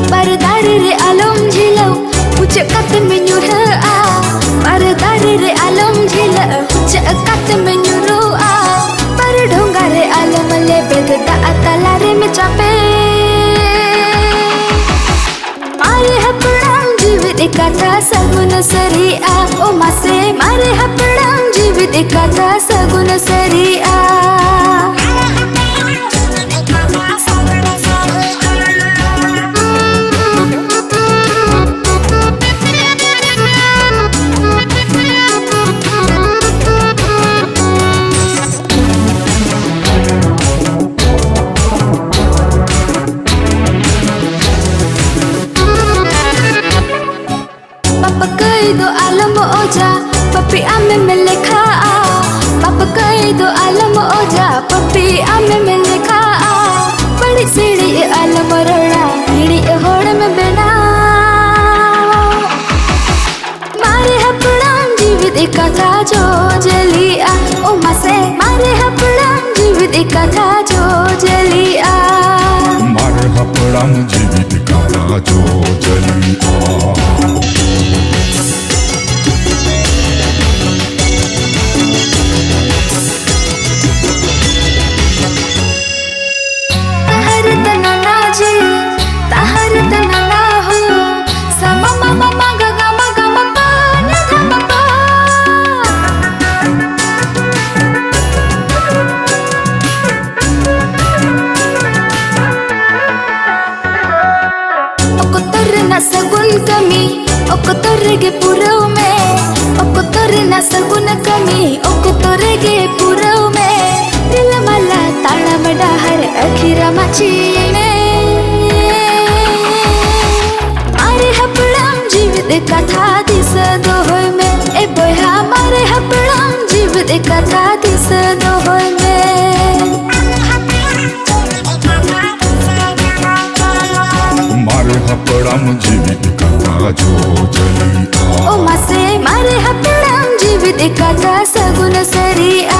Baradari re alam jhilau hujakat menyurah Baradari re alam jhilau hujakat menyurah Baradonga re alam lebed da atalare me chape Mare hapdam jeevit ekatha sagun saria O mase mare hapdam jeevit ekatha sagun saria do alam oja papi ame melekha papa kai do alam oja papi ame melekha badi sidi alam rona hidi hod me bena mare hapdam jeevit ekatha jo jaliya o mase mare hapdam jeevit ekatha jo jaliya mare hapdam jeevit ekatha jo jaliya sagun kami okotorege purau me okotorna sagun kami okotorege purau me dilamala talamada har akhira machine mare hapdam jeevit ekatha disa dohoy me e boya mare hapdam jeevit ekatha disa dohoy me hapdam jeevit ekatha jo jaliya O mase mare hapdam jeevit ekatha sagun saria